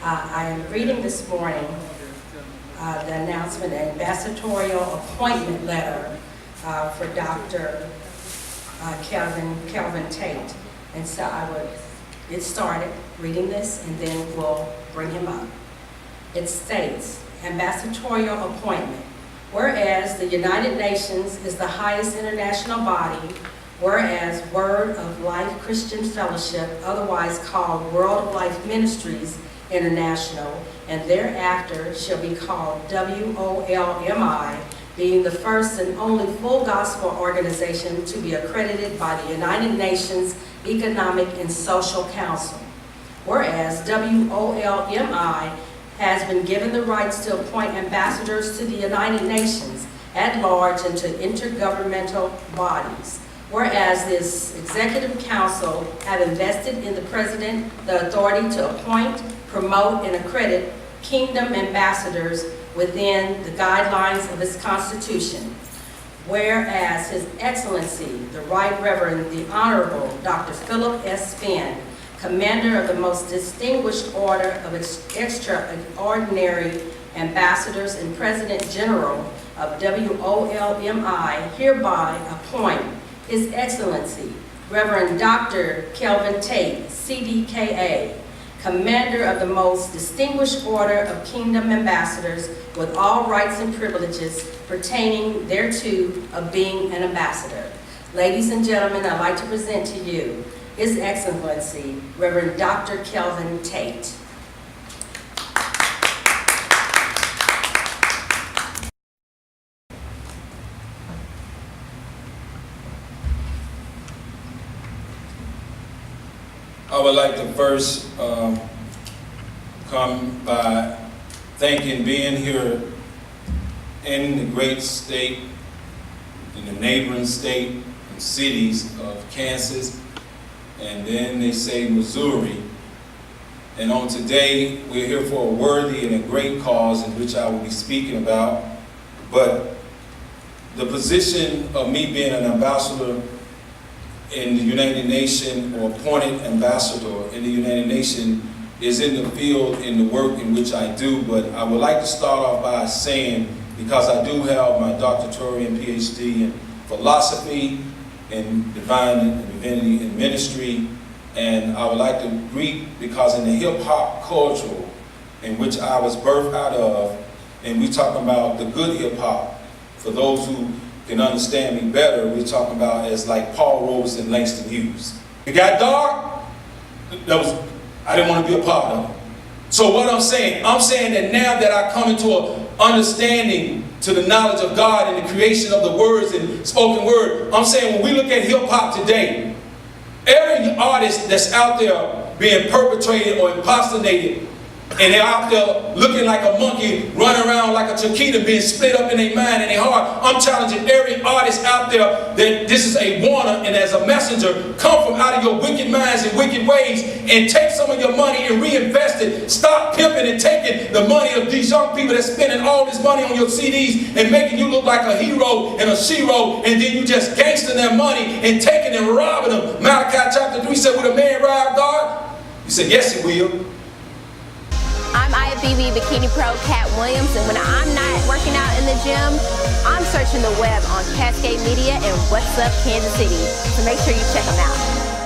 I am reading this morning the announcement, the ambassadorial appointment letter for Dr. Kelvin Tate. And so I would get started reading this and then we'll bring him up. It states, ambassadorial appointment. Whereas the United Nations is the highest international body, whereas Word of Life Christian Fellowship, otherwise called World of Life Ministries International, and thereafter shall be called WOLMI, being the first and only full gospel organization to be accredited by the United Nations Economic and Social Council. Whereas WOLMI has been given the rights to appoint ambassadors to the United Nations at large and to intergovernmental bodies. Whereas this Executive Council have invested in the President the authority to appoint, promote, and accredit kingdom ambassadors within the guidelines of its Constitution. Whereas His Excellency, the Right Reverend, the Honorable Dr. Philip S. Finn, Commander of the most distinguished order of extraordinary ambassadors and President General of WOLMI, hereby appoint His Excellency, Reverend Dr. Kelvin Tate, CDKA, Commander of the most distinguished order of Kingdom Ambassadors, with all rights and privileges pertaining thereto of being an ambassador. Ladies and gentlemen, I'd like to present to you His Excellency, Reverend Dr. Kelvin Tate. I would like to first come by thanking being here in the great state, in the neighboring state and cities of Kansas, and then they say Missouri. And on today, we're here for a worthy and a great cause in which I will be speaking about. But the position of me being an ambassador in the United Nations, or appointed ambassador in the United Nations, is in the field, in the work in which I do. But I would like to start off by saying, because I do have my doctorate and PhD in philosophy and divine divinity and ministry, and I would like to greet, because in the hip-hop culture in which I was birthed out of, and we talk about the good hip-hop, for those who can understand me better, we're talking about as like Paul Rose and Langston Hughes. It got dark, I didn't want to be a part of it. So what I'm saying that now that I come into an understanding to the knowledge of God and the creation of the words and spoken word, I'm saying when we look at hip-hop today, every artist that's out there being perpetrated or impersonated, and they're out there looking like a monkey, running around like a chiquita, being split up in their mind and their heart. I'm challenging every artist out there that this is a warner, and as a messenger, come from out of your wicked minds and wicked ways and take some of your money and reinvest it. Stop pimping and taking the money of these young people that's spending all this money on your CDs and making you look like a hero and a shero, and then you just gangster their money and taking and robbing them. Malachi chapter 3 said, will a man rob God? He said, yes, he will. I'm IFBB Bikini Pro Cat Williams, and when I'm not working out in the gym, I'm searching the web on Cascade Media and What's Up Kansas City. So make sure you check them out.